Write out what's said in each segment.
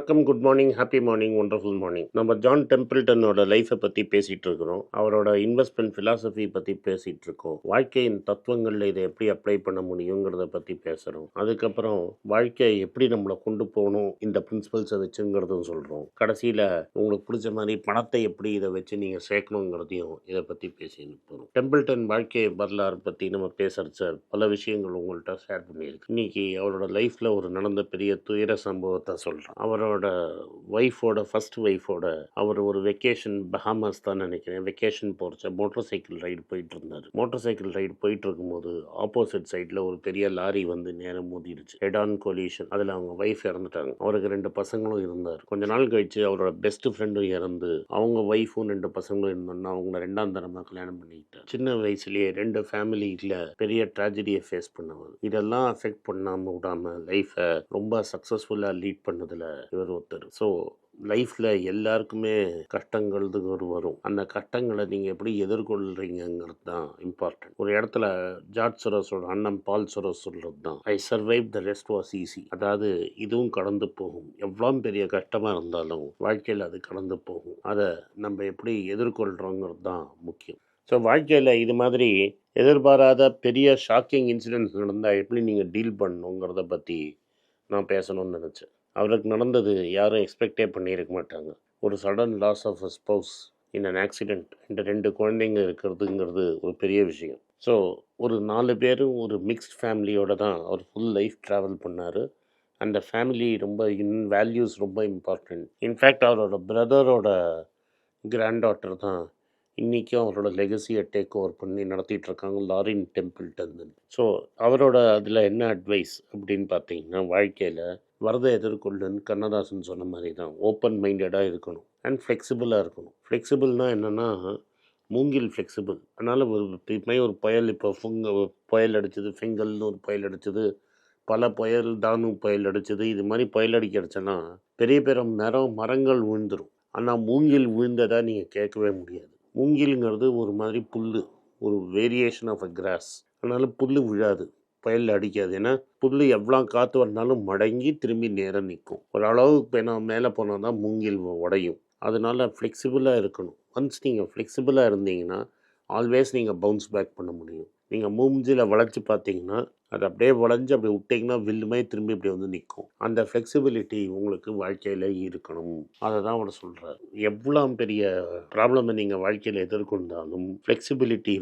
வணக்கம், good morning, happy morning, wonderful morning. நம்ம John டெம்பிள்டனோட லைஃப்பை பற்றி பேசிகிட்டு இருக்கிறோம். அவரோட இன்வெஸ்ட்மெண்ட் ஃபிலாசபி பற்றி பேசிகிட்டு இருக்கோம். வாழ்க்கையின் தத்துவங்களில் இதை எப்படி அப்ளை பண்ண முடியுங்கிறத பற்றி பேசுகிறோம். அதுக்கப்புறம் வாழ்க்கையை எப்படி நம்மளை கொண்டு போகணும் இந்த பிரின்சிபல்ஸை வச்சுங்கிறதும் சொல்கிறோம். கடைசியில் உங்களுக்கு பிடிச்ச மாதிரி பணத்தை எப்படி இதை வச்சு நீங்கள் சேர்க்கணுங்கிறதையும் இதை பற்றி பேசிட்டு போகிறோம். டெம்பிள்டன் வாழ்க்கை வரலாறு பற்றி நம்ம பேசுகிறச்ச பல விஷயங்கள் உங்கள்கிட்ட ஷேர் பண்ணியிருக்கு. இன்னைக்கு அவரோட லைஃப்பில் ஒரு நடந்த பெரிய துயர சம்பவத்தை சொல்கிறேன். அவரோட ஃபர்ஸ்ட் ஒய்ஃபோட அவர் ஒரு வெக்கேஷன் பஹாமாஸ் தான் நினைக்கிறேன், வெக்கேஷன் போகிறச்ச மோட்டர் சைக்கிள் ரைடு போயிட்டு இருந்தார். மோட்டர் சைக்கிள் ரைடு போயிட்டு இருக்கும்போது ஆப்போசிட் சைடில் ஒரு பெரிய லாரி வந்து நேரம் மோதிடுச்சு. Head on collision. அதில் அவங்க ஒய்ஃப் இறந்துட்டாங்க. அவருக்கு 2 பசங்களும் இருந்தார். கொஞ்ச நாள் கழிச்சு அவரோட பெஸ்ட் ஃப்ரெண்டும் இறந்து அவங்க ஒய்ஃபும் 2 பசங்களும் இருந்தோன்னா அவங்க 2ஆம் தரமாக கல்யாணம் பண்ணிக்கிட்டார். சின்ன வயசுலேயே 2 ஃபேமிலியில் பெரிய ட்ராஜடியை ஃபேஸ் பண்ணவர். இதெல்லாம் அஃபெக்ட் பண்ணாமல் விடாமல் லைஃப்பை ரொம்ப சக்ஸஸ்ஃபுல்லாக லீட் பண்ணதில் இவர் ஒருத்தர். ஸோ லைஃப்பில் எல்லாருக்குமே கஷ்டங்கள் வரும். அந்த கஷ்டங்களை நீங்கள் எப்படி எதிர்கொள்கிறீங்கிறது தான் இம்பார்ட்டன்ட். ஒரு இடத்துல ஜார்ஜ் சொரோஸோட அண்ணன் பால் சொரோஸ் சொல்கிறது தான், ஐ survive the rest was easy. அதாவது இதுவும் கடந்து போகும். எவ்வளோ பெரிய கஷ்டமாக இருந்தாலும் வாழ்க்கையில் அது கடந்து போகும். அதை நம்ம எப்படி எதிர்கொள்கிறோங்கிறது தான் முக்கியம். ஸோ வாழ்க்கையில் இது மாதிரி எதிர்பாராத பெரிய ஷாக்கிங் இன்சிடென்ட்ஸ் நடந்தால் எப்படி நீங்கள் டீல் பண்ணணுங்கிறத பற்றி நான் பேசணும்னு நினச்சேன். அவருக்கு நடந்தது யாரும் எக்ஸ்பெக்டே பண்ணியிருக்க மாட்டாங்க. ஒரு sudden loss of a spouse in an accident. இந்த 2 குழந்தைங்க இருக்கிறதுங்கிறது ஒரு பெரிய விஷயம். ஸோ ஒரு 4 பேரும் ஒரு மிக்ஸ்ட் ஃபேமிலியோடு தான் அவர் ஃபுல் லைஃப் ட்ராவல் பண்ணார். அந்த ஃபேமிலி ரொம்ப வேல்யூஸ் ரொம்ப இம்பார்ட்டண்ட். இன்ஃபேக்ட் அவரோட பிரதரோட கிராண்ட் டாட்டர் தான் இன்றைக்கும் அவரோட லெகசியை டேக் ஓவர் பண்ணி நடத்திட்டு இருக்காங்க, லாரின் டெம்பிள்டன். ஸோ அவரோட அதில் என்ன அட்வைஸ் அப்படின்னு பார்த்தீங்கன்னா, வாழ்க்கையில் வரதை எதிர்கொள்ளுன்னு கண்ணதாசன் சொன்ன மாதிரி தான் ஓப்பன் மைண்டடாக இருக்கணும் அண்ட் ஃப்ளெக்சிபிளாக இருக்கணும். ஃப்ளெக்சிபிள்னால் என்னென்னா, மூங்கில் ஃப்ளெக்சிபிள். அதனால் ஒரு புயல், இப்போ புயல் அடிச்சது, ஃபெங்கல்னு ஒரு புயல் அடிச்சது, பல புயல், தானு புயல் அடிச்சது. இது மாதிரி புயல் அடிக்கிறச்சுன்னா பெரிய பெரிய மரங்கள் விழுந்துடும். ஆனால் மூங்கில் விழுந்ததாக நீங்கள் கேட்கவே முடியாது. மூங்கிலுங்கிறது ஒரு மாதிரி புல், ஒரு வேரியேஷன் ஆஃப் அ கிராஸ். அதனால் புல் விழாது, புயல் அடிக்காது. ஏன்னா புல் எவ்வளோ காற்று வந்தாலும் மடங்கி திரும்பி நேரம் நிற்கும். ஒரு அளவுக்கு மேலே போனால் தான் மூங்கில் உடையும். அதனால் ஃப்ளெக்சிபிளாக இருக்கணும். ஒன்ஸ் நீங்கள் ஃப்ளெக்சிபிளாக இருந்தீங்கன்னா ஆல்வேஸ் நீங்கள் பவுன்ஸ் பேக் பண்ண முடியும். நீங்கள் மூஞ்சியில் வளைச்சி பார்த்தீங்கன்னா அது அப்படியே வளைஞ்சு அப்படி விட்டிங்கன்னா வில்லுமே திரும்பி இப்படி வந்து நிற்கும். அந்த ஃப்ளெக்சிபிலிட்டி உங்களுக்கு வாழ்க்கையில் இருக்கணும். அதை தான் அவர் சொல்கிறார். எவ்வளோ பெரிய ப்ராப்ளமை நீங்கள் வாழ்க்கையில் எதிர்கொண்டாலும் ஃப்ளெக்சிபிலிட்டி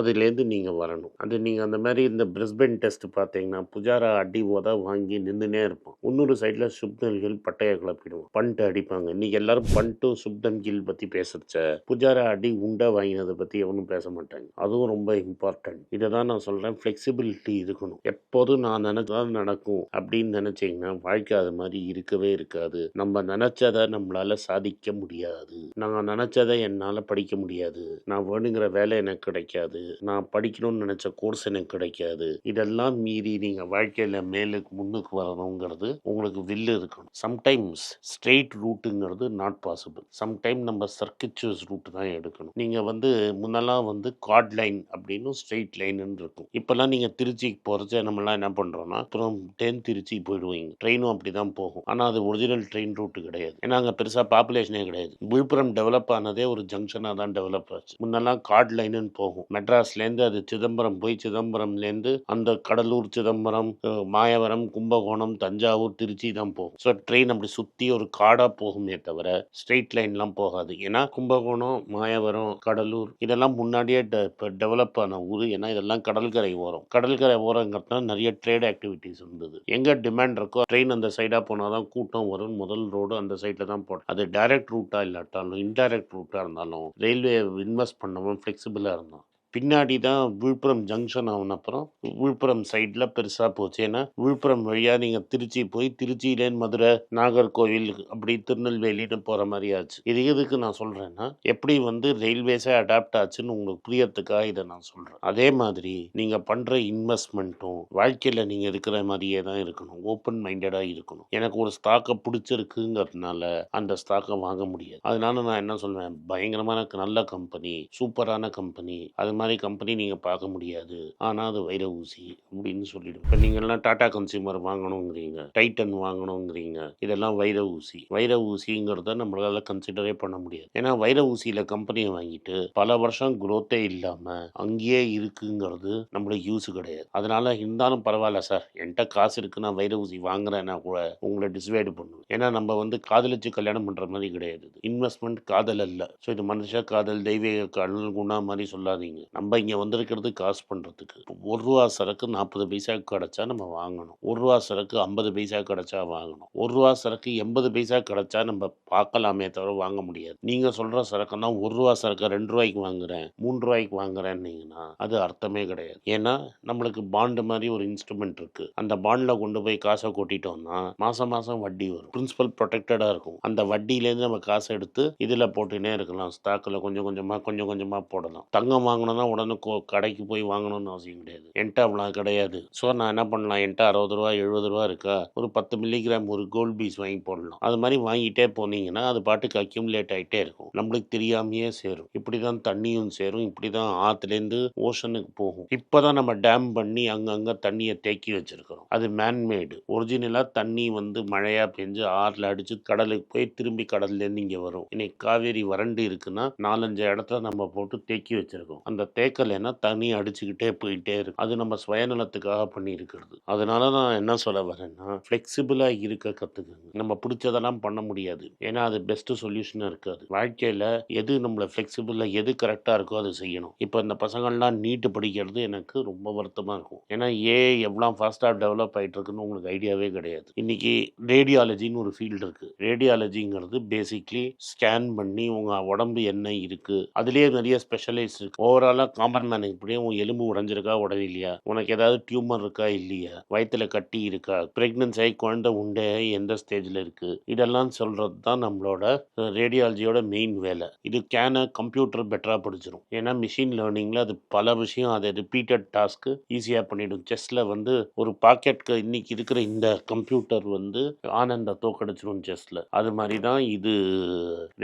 அதுலேருந்து நீங்கள் வரணும். அது நீங்கள் அந்த மாதிரி இந்த பிரிஸ்பென் டெஸ்ட் பார்த்தீங்கன்னா புஜாரா அடி உத வாங்கி நின்றுனே இருப்பான். இன்னொரு சைடில் சுப்தன் கில் பட்டையை கிளப்பிடுவோம், பண்ட்டு அடிப்பாங்க. இன்றைக்கி எல்லாரும் பண்ட்டு சுப்தன் கில் பற்றி பேசுறச்ச புஜாரா அடி உண்டை வாங்கினதை பற்றி எவனும் பேச மாட்டாங்க. அதுவும் ரொம்ப இம்பார்ட்டன்ட். இதை தான் நான் சொல்கிறேன், ஃப்ளெக்சிபிலிட்டி இருக்கணும். எப்போதும் நான் நினைச்சதான் நடக்கும் அப்படின்னு நினைச்சீங்கன்னா வாழ்க்கை அது மாதிரி இருக்கவே இருக்காது. நம்ம நினைச்சதை நம்மளால சாதிக்க முடியாது. நான் நினைச்சதை என்னால் படிக்க முடியாது. நான் வேணுங்கிற வேலை எனக்கு கிடைக்காது. நான் படிக்கணும்னு நினைச்ச கோர்ஸ் எனக்கு கிடைக்காது. இதெல்லாம் மீறி நீங்கள் வாழ்க்கையில் முன்னுக்கு வரணுங்கிறது உங்களுக்கு வில்லு இருக்கணும். சம்டைம்ஸ் ஸ்ட்ரெயிட் ரூட்டுங்கிறது நாட் பாசிபிள். சம்டைம் நம்ம சர்க்கிச்சூஸ் ரூட் தான் எடுக்கணும். நீங்கள் முன்னெல்லாம் கார்ட் லைன் அப்படின்னு ஸ்ட்ரெயிட் லைன்னு இருக்கும். இப்போல்லாம் நீங்கள் திருச்சி போகிறச்ச நம்மளாம் என்ன பண்ணுறோன்னா அப்புறம் திருச்சி போயிடுவீங்க. ட்ரெயினும் அப்படி தான் போகும். ஆனால் அது ஒரிஜினல் ட்ரெயின் ரூட்டு கிடையாது. ஏன்னா அங்கே பெருசாக பாப்புலேஷனே கிடையாது. விழுப்புரம் டெவலப் ஆனதே ஒரு ஜங்ஷனாக தான் டெவலப் ஆச்சு. முன்னெல்லாம் கார்ட் லைனுன்னு போகும். மெட்ராஸ்லேருந்து அது சிதம்பரம் போய் சிதம்பரம்லேருந்து அந்த கடலூர், சிதம்பரம், மாயவரம், கும்பகோணம், தஞ்சாவூர், திருச்சி தான் போகும். ஸோ ட்ரெயின் அப்படி சுற்றி ஒரு காடாக போகுமே தவிர ஸ்ட்ரெயிட் லைன்லாம் போகாது. ஏன்னா கும்பகோணம், மாயவரம், கடலூர் இதெல்லாம் முன்னாடியே இப்போ டெவலப் ஆன ஊர். ஏன்னா இதெல்லாம் கடற்கரை ஓரம். கடற்கரை ஓரங்கிறதுனால நிறைய ட்ரேட் ஆக்டிவிட்டிஸ் இருந்தது. எங்கே டிமாண்ட் இருக்கோ ட்ரெயின் அந்த சைடாக போனால் தான் கூட்டம் வரும். முதல் ரோடு அந்த சைடில் தான் போடும். அது டைரக்ட் ரூட்டாக இல்லாட்டாலும் இன்டைரக்ட் ரூட்டாக இருந்தாலும் ரயில்வே இன்வெஸ்ட் பண்ணவும் ஃப்ளெக்சிபிளாக இருந்தான். பின்னாடி தான் விழுப்புரம் ஜங்ஷன் ஆன அப்புறம் விழுப்புரம் சைடில் பெருசாக போச்சு. ஏன்னா விழுப்புரம் வழியாக நீங்கள் திருச்சி போய் திருச்சியிலேருந்து மதுரை, நாகர்கோவில், அப்படி திருநெல்வேலின்னு போகிற மாதிரி ஆச்சு. இது எதுக்கு நான் சொல்கிறேன்னா, எப்படி ரயில்வேஸே அடாப்ட் ஆச்சுன்னு உங்களுக்கு புரியறதுக்காக இதை நான் சொல்கிறேன். அதே மாதிரி நீங்கள் பண்ணுற இன்வெஸ்ட்மெண்ட்டும் வாழ்க்கையில் நீங்கள் இருக்கிற மாதிரியே தான் இருக்கணும். ஓப்பன் மைண்டடாக இருக்கணும். எனக்கு ஒரு ஸ்டாக்கை பிடிச்சிருக்குங்கிறதுனால அந்த ஸ்டாக்கை வாங்க முடியாது. அதனால நான் என்ன சொல்வேன், பயங்கரமான நல்ல கம்பெனி, சூப்பரான கம்பெனி, அது மாதிரி மாதிரி கம்பெனி நீங்கள் பார்க்க முடியாது, ஆனால் அது வைர ஊசி அப்படின்னு சொல்லிடும். இப்போ நீங்கள்லாம் டாடா கன்சியூமர் வாங்கணுங்கிறீங்க, டைட்டன் வாங்கணுங்கிறீங்க, இதெல்லாம் வைர ஊசி. வைர ஊசிங்கிறத நம்மளால கன்சிடரே பண்ண முடியாது. ஏன்னா வைர ஊசியில் கம்பெனியை வாங்கிட்டு பல வருஷம் குரோத்தே இல்லாமல் அங்கேயே இருக்குங்கிறது நம்மளுக்கு யூஸ் கிடையாது. அதனால இருந்தாலும் பரவாயில்ல சார், என்கிட்ட காசு இருக்கு, நான் வைர ஊசி வாங்குறேன்னா கூட உங்களை டிசைட் பண்ணுவேன். ஏன்னா நம்ம வந்து காதலிச்சு கல்யாணம் பண்ற மாதிரி கிடையாது. இன்வெஸ்ட்மெண்ட் காதல் அல்ல. ஸோ இது மனுஷ காதல், தெய்வீக காதல், குணா மாதிரி சொல்லாதீங்க. நம்ம இங்க வந்திருக்கிறது காசு பண்றதுக்கு. ஒரு ரூபா சரக்கு 40 பைசா கிடைச்சா நம்ம வாங்கணும். ஒரு ரூபா சரக்கு 50 பைசா கிடைச்சா வாங்கணும். ஒரு ரூபா சரக்கு 80 பைசா கிடைச்சா நம்ம பார்க்கலாமே தவிர வாங்க முடியாது. நீங்க சொல்ற சரக்குன்னா ஒரு ரூபா சரக்கு 2 ரூபாய்க்கு வாங்குறேன், 3 ரூபாய்க்கு வாங்குறேன்னீங்கன்னா அது அர்த்தமே கிடையாது. ஏன்னா நம்மளுக்கு பாண்டு மாதிரி ஒரு இன்ஸ்ட்ருமெண்ட் இருக்கு. அந்த பாண்ட்ல கொண்டு போய் காசை கொட்டிட்டோம்னா மாசம் மாசம் வட்டி வரும். பிரின்சிபல் ப்ரொடெக்டடா இருக்கும். அந்த வட்டியிலேருந்து நம்ம காசை எடுத்து இதுல போட்டுனே இருக்கலாம். ஸ்டாக்ல கொஞ்சம் கொஞ்சமா போடலாம். தங்கம் வாங்கணும்னா உடனே கடைக்கு போய் வாங்கணும்னு அவசியம் கிடையாது. என்கிட்ட அவ்வளோ கிடையாது. ஸோ நான் என்ன பண்ணலாம், என்கிட்ட 60 ரூபா 70 ரூபா இருக்கா, ஒரு 10 மில்லிகிராம் ஒரு கோல்ட் பீஸ் வாங்கி போடலாம். அது மாதிரி வாங்கிட்டே போனீங்கன்னா அது பாட்டுக்கு அக்யூமுலேட் ஆகிட்டே இருக்கும். நம்மளுக்கு தெரியாமையே சேரும். இப்படி தான் தண்ணியும் சேரும். இப்படி தான் ஆற்றுலேருந்து ஓஷனுக்கு போகும். இப்போ தான் நம்ம டேம் பண்ணி அங்கங்கே தண்ணியை தேக்கி வச்சிருக்கிறோம். அது மேன்மேடு. ஒரிஜினலாக தண்ணி வந்து மழையாக பெஞ்சு ஆறில் அடித்து கடலுக்கு போய் திரும்பி கடல்லேருந்து இங்கே வரும். இன்னைக்கு காவேரி வறண்டு இருக்குன்னா 4-5 இடத்துல நம்ம போட்டு தேக்கி வச்சிருக்கோம். அந்த தேக்கலைன்னா தண்ணி அடிச்சுக்கிட்டே போயிட்டே இருக்கும். அது நம்ம சுயநலத்துக்காக பண்ணி இருக்கிறது. அதனால நான் என்ன சொல்ல வரேன்னா, ஃப்ளெக்சிபிளாக இருக்க கற்றுக்குங்க. நம்ம பிடிச்சதெல்லாம் பண்ண முடியாது. ஏன்னா அது பெஸ்ட்டு சொல்யூஷனாக இருக்காது. வாழ்க்கையில் எது நம்மளை ஃப்ளெக்சிபிளாக எது கரெக்டாக இருக்கோ அதை செய்யணும். இப்போ இந்த பசங்கள்லாம் நீட்டு படிக்கிறது எனக்கு ரொம்ப வருத்தமாக இருக்கும். ஏன்னா ஏஐ எவ்வளோ ஃபாஸ்ட்டாக டெவலப் ஆகிட்டு இருக்குன்னு உங்களுக்கு ஐடியாவே கிடையாது. இன்னைக்கு ரேடியாலஜின்னு ஒரு ஃபீல்டு இருக்குது. ரேடியாலஜிங்கிறது பேசிக்லி ஸ்கேன் பண்ணி உங்கள் உடம்பு என்ன இருக்குது, அதுலேயே நிறைய ஸ்பெஷலைஸ் இருக்குது. ஓவராலாக காமன் மேன் இப்படியே உன் எலும்பு உடஞ்சிருக்கா உடலிலையா, உனக்கு ஏதாவது டியூமர் இருக்கா இல்லையா, வயிற்றுல கட்டி இருக்கா, ப்ரெக்னன்சி ஆகி குழந்தை உண்டே எந்த ஸ்டேஜில் இருக்குது, இதெல்லாம் சொல்கிறது தான் நம்மளோட ரேடியாலஜியோட மெயின் வேலை. இது கம்ப்யூட்டர் பெட்டராக படிச்சிடும். ஏன்னா மிஷின் லேர்னிங்கில் அது பல விஷயம் அதை ரிப்பீட்டட் டாஸ்க்கு ஈஸியாக பண்ணிடும். செஸ்ஸில் வந்து ஒரு பாக்கெட்க்கு இன்னைக்கு இருக்கிற இந்த கம்ப்யூட்டர் வந்து ஆனந்த தோக்கடிச்சிடும் செஸ்ஸில். அது மாதிரி தான் இது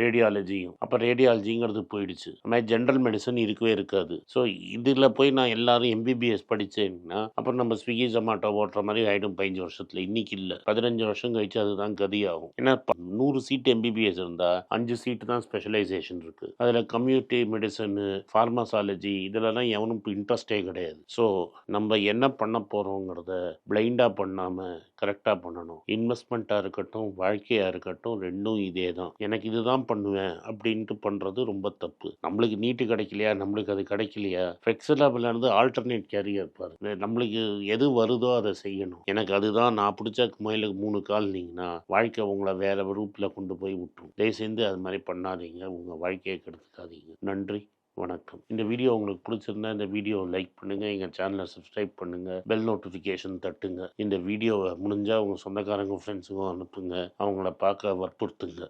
ரேடியாலஜியும். அப்போ ரேடியாலஜிங்கிறது போயிடுச்சு. அது மாதிரி ஜென்ரல் மெடிசன் இருக்கவே இருக்காது. ஸோ இதில் போய் நான் எல்லாரும் எம்பிபிஎஸ் படித்தேன்னா அப்புறம் நம்ம ஸ்விக்கி ஜொமேட்டோ ஓட்டுற மாதிரி ஆகிடும் 15 வருஷத்தில். இன்னைக்கு இல்லை, 15 வருஷம் கழிச்சு அதுதான் கதியாகும். ஏன்னா 100 சீட் எம்பிபிஎஸ் இருந்தால் 5 சீட்டு தான் ஸ்பெஷலைசேஷன் இருக்குது. அதில் கம்யூனிட்டி மெடிசனு, ஃபார்மசாலஜி இதிலலாம் எவனும் இப்போ இன்ட்ரெஸ்டே கிடையாது. ஸோ நம்ம என்ன பண்ண போகிறோங்கிறத பிளைண்டாக பண்ணாமல் கரெக்டாக பண்ணணும். இன்வெஸ்ட்மெண்ட்டாக இருக்கட்டும், வாழ்க்கையாக இருக்கட்டும், ரெண்டும் இதே தான். எனக்கு இதுதான் பண்ணுவேன் அப்படின்ட்டு பண்ணுறது ரொம்ப தப்பு. நம்மளுக்கு நீட்டு கிடைக்கலையா, நம்மளுக்கு அது கிடைக்கலையா, ஃப்ளெக்சிபிளாக இருந்து ஆல்டர்னேட் கேரியர் பாரு. நம்மளுக்கு எது வருதோ அதை செய்யணும். எனக்கு அதுதான் நான் பிடிச்ச முயலுக்கு 3 கால் நீங்கன்னா வாழ்க்கை உங்களை வேற ரூட்டில் கொண்டு போய் விட்டுரும். தயவு செஞ்சு அது மாதிரி பண்ணாதீங்க. உங்கள் வாழ்க்கையை கெடுத்துக்காதீங்க. நன்றி, வணக்கம். இந்த வீடியோ உங்களுக்கு பிடிச்சிருந்தா இந்த வீடியோவை லைக் பண்ணுங்கள், எங்கள் சேனலை சப்ஸ்கிரைப் பண்ணுங்கள், பெல் நோட்டிஃபிகேஷன் தட்டுங்க. இந்த வீடியோவை முடிஞ்சால் உங்கள் சொந்தக்காரங்க ஃப்ரெண்ட்ஸுக்கும் அனுப்புங்க, அவங்கள பார்க்க வற்புறுத்துங்க.